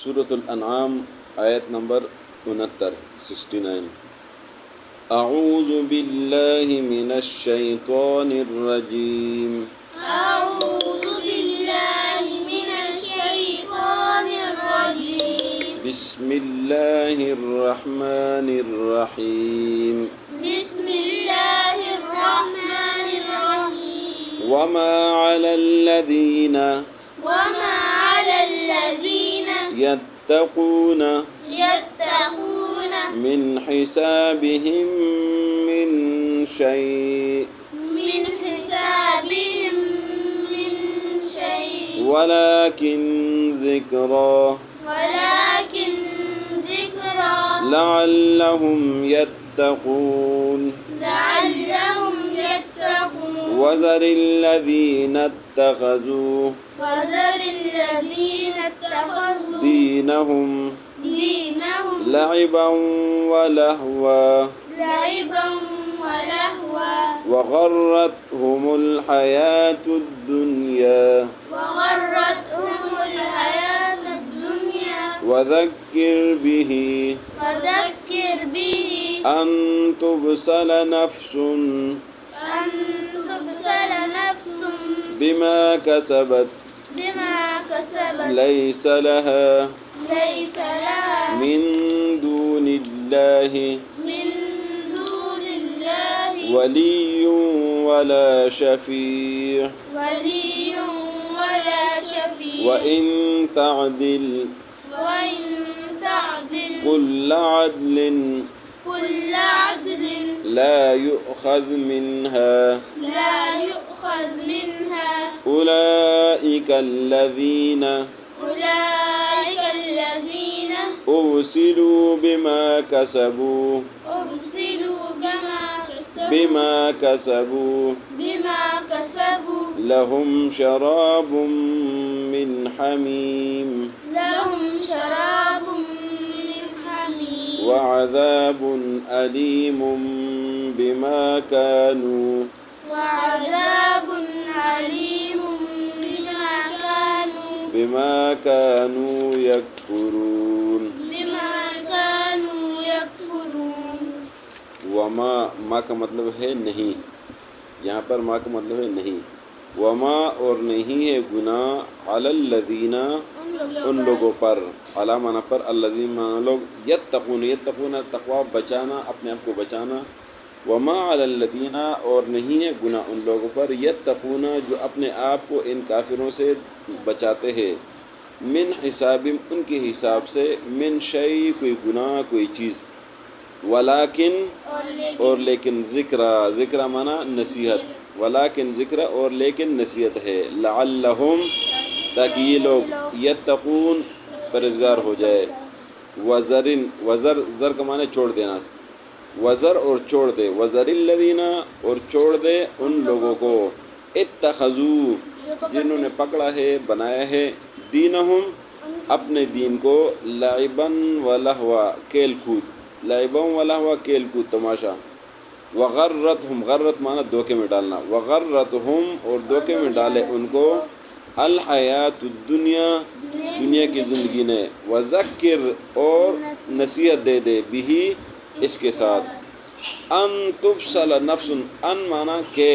سورۃ الانعام آیت نمبر 69 اعوذ باللہ من الشیطان الرجیم أعوذ بالله من الشيطان الرجيم بسم اللہ الرحمن الرحیم بسم الله الرحمن الرحيم وما علی الذین وما على الذين یتقون يتقون من حسابهم من شیء من حسابهم من شيء ولكن ذکرى ولكن ذكرى لعلهم يتقون لعلهم يتقون وذر الذين اتخذوا وذر الذين اتخذوا دينهم لعبا ولهوا لعبا ولهوا وغرتهم الحياة الدنيا وغرتهم الحياة الدنيا وذكر به وذكر به أن تبصل نفس أن تبصل نفس بما كسبت ليس لها ليس لها من دون الله من دون الله ولي ولا شفيع ولي ولا شفيع وإن تعدل وإن تعدل كل عدل كل عدل لا يؤخذ منها لا يؤخذ منها أولئك الذين أولئك الذين أبسلوا بما كسبوا أبسلوا بما كسبوا لهم شراب من حميم لهم شراب من حميم وعذاب أليم بما كانوا وعذاب عليم بما كانوا يكفرون وما ما کا مطلب ہے نہیں، یہاں پر ما کا مطلب ہے نہیں، وما اور نہیں ہے گناہ علی الذین ان لوگوں پر، علی معنی پر، الذین معنی لوگ، یتقون تقوی بچانا، اپنے آپ کو بچانا، وما علی الذین اور نہیں ہے گناہ ان لوگوں پر، یتقون جو اپنے آپ کو ان کافروں سے بچاتے ہیں، من حساب ان کے حساب سے، من شیء کوئی گناہ کوئی چیز، ولیکن اور لیکن ذکر معنی نصیحت، ولیکن ذکر اور لیکن نصیحت ہے، لعلہم تاکہ یہ لوگ یتقون پرہیزگار ہو جائے، وزر کا معنی چھوڑ دینا، وزر اور چھوڑ دے، وزر الذین اور چھوڑ دے ان لوگوں کو، اتخذوا جنہوں نے پکڑا ہے بنایا ہے، دینہم اپنے دین کو، لعباً ولہوا کھیل کود، لعباً ولہوا کھیل کود تماشا، وغرتہم غرت معنی دھوکے میں ڈالنا، وغرتہم اور دھوکے میں ڈالے ان کو، الحیات الدنیا دنیا کی زندگی نے، وذکر اور نصیحت دے دے بھی اس کے ساتھ، ان تبصل نفس ان معنی کہ،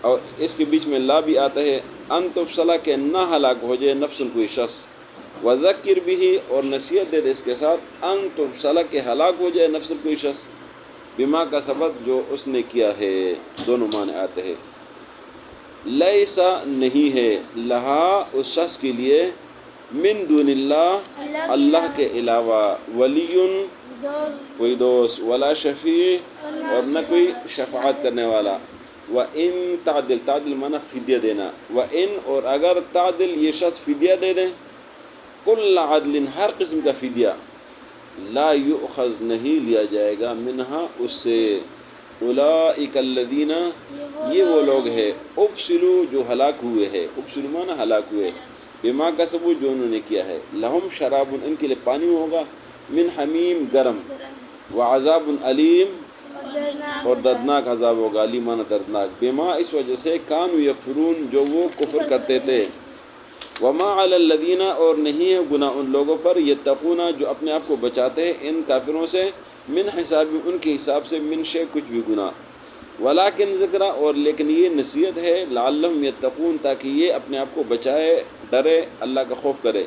اور اس کے بیچ میں لا بھی آتا ہے، ان تبصلہ کہ نہ ہلاک ہو جائے نفس کوئی شخص، وذکر بھی اور نصیحت دے دے اس کے ساتھ، ان تبصلہ کہ ہلاک ہو جائے نفس کوئی شخص، بما کا سبب جو اس نے کیا ہے، دونوں معنی آتے ہیں، لیسا نہیں ہے، لہا اس شخص کے لیے، من دون اللہ اللہ کے علاوہ، ولی کوئی دوست، ولا شفیع اور نہ کوئی شفاعت کرنے والا، وَإِن تعدل معنی فدیہ دینا، وَإِن اور اگر تعدل یہ شخص فدیہ دے دیں، کل عدل ہر قسم کا فدیہ، لا یؤخذ نہیں لیا جائے گا، منہا اس سے، اولئک الذین یہ وہ لوگ ہیں، ابسلوا جو ہلاک ہوئے ہیں، ابسلوا معنی ہلاک ہوئے، بما کسبوا جو انہوں نے کیا ہے، لہم شراب ان کے لیے پانی ہوگا، من حمیم گرم، وعذاب علیم اور دردناک عذاب ہوگا، علی معنی دردناک، بما اس وجہ سے کانوا یکفرون جو وہ کفر کرتے تھے، وما علی الذین اور نہیں ہے گناہ ان لوگوں پر یتقون جو اپنے آپ کو بچاتے ہیں ان کافروں سے من حساب ان کے حساب سے من شے کچھ بھی گناہ ولکن ذکر اور لیکن یہ نصیحت ہے لعلہم یتقون تاکہ یہ اپنے آپ کو بچائے ڈرے اللہ کا خوف کرے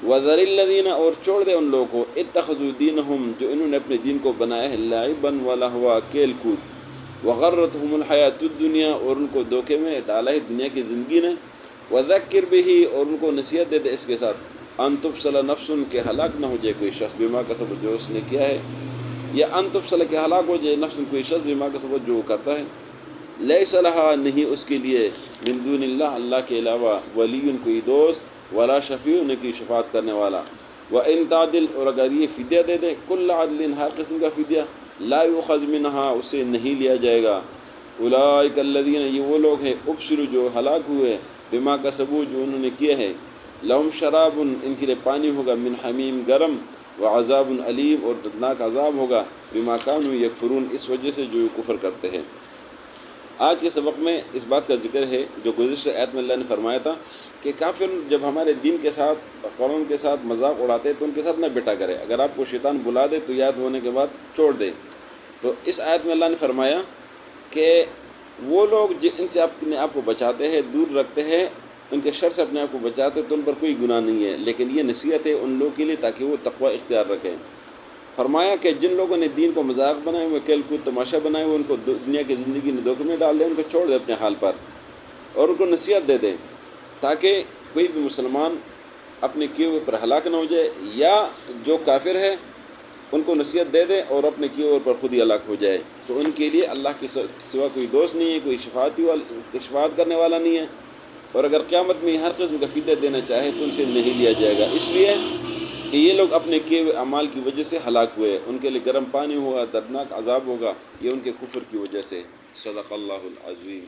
وذر الذین اور چھوڑ دے ان لوگوں کو اتخذوا دینہم جو انہوں نے اپنے دین کو بنایا ہے لعبا ولہوا کھیل کود وغرتہم الحیات الدنیا اور ان کو دھوکے میں ڈالا ہے دنیا کی زندگی نے وذکر بہ اور ان کو نصیحت دے دے اس کے ساتھ ان تبصل نفس کہ ہلاک نہ ہو جائے کوئی شخص بما کسبت جو اس نے کیا ہے یا ان تبصل کہ ہلاک ہو جائے نفس کوئی شخص بما کسبت جو وہ کرتا ہے لیس لہا نہیں اس کے لیے من دون اللہ اللہ کے علاوہ ولی کوئی دوست ولا شفیع ان کی شفاعت کرنے والا وان تعدل اور اگر یہ فدیہ دے دے کل عدل ہر قسم کا فدیہ لا یؤخذ منہا اسے نہیں لیا جائے گا اولئک الذین یہ وہ لوگ ہیں ابصروا جو ہلاک ہوئے بما کسبوا جو انہوں نے کیا ہے لہم شراب ان کے لیے پانی ہوگا من حمیم گرم وعذاب علیم اور دردناک عذاب ہوگا بما کانوا یکفرون اس وجہ سے جو کفر کرتے ہیں۔ آج کے سبق میں اس بات کا ذکر ہے جو گزشتہ آیت میں اللہ نے فرمایا تھا کہ کافر جب ہمارے دین کے ساتھ قرآن کے ساتھ مذاق اڑاتے ہیں تو ان کے ساتھ نہ بیٹھا کرے، اگر آپ کو شیطان بلا دے تو یاد ہونے کے بعد چھوڑ دے۔ تو اس آیت میں اللہ نے فرمایا کہ وہ لوگ ان سے اپنے آپ کو بچاتے ہیں دور رکھتے ہیں ان کے شر سے اپنے آپ کو بچاتے ہیں تو ان پر کوئی گناہ نہیں ہے، لیکن یہ نصیحت ہے ان لوگوں کے لیے تاکہ وہ تقوی اختیار رکھیں۔ فرمایا کہ جن لوگوں نے دین کو مذاق بنائے ہوئے کھیل کود تماشا بنائے ہوئے ان کو دنیا کی زندگی میں دھوکے میں ڈال دیں، ان کو چھوڑ دے اپنے حال پر اور ان کو نصیحت دے دیں تاکہ کوئی بھی مسلمان اپنے کیے ہوئے پر ہلاک نہ ہو جائے، یا جو کافر ہے ان کو نصیحت دے دے اور اپنے کیے ہوئے پر خود ہی ہلاک ہو جائے۔ تو ان کے لیے اللہ کے سوا کوئی دوست نہیں ہے، کوئی شفاعت کرنے والا نہیں ہے، اور اگر قیامت میں ہر قسم کا فدیہ دینا چاہے تو ان سے نہیں لیا جائے گا، اس لیے کہ یہ لوگ اپنے کیے ہوئے اعمال کی وجہ سے ہلاک ہوئے، ان کے لیے گرم پانی ہوگا، دردناک عذاب ہوگا، یہ ان کے کفر کی وجہ سے۔ صدق اللہ العظیم۔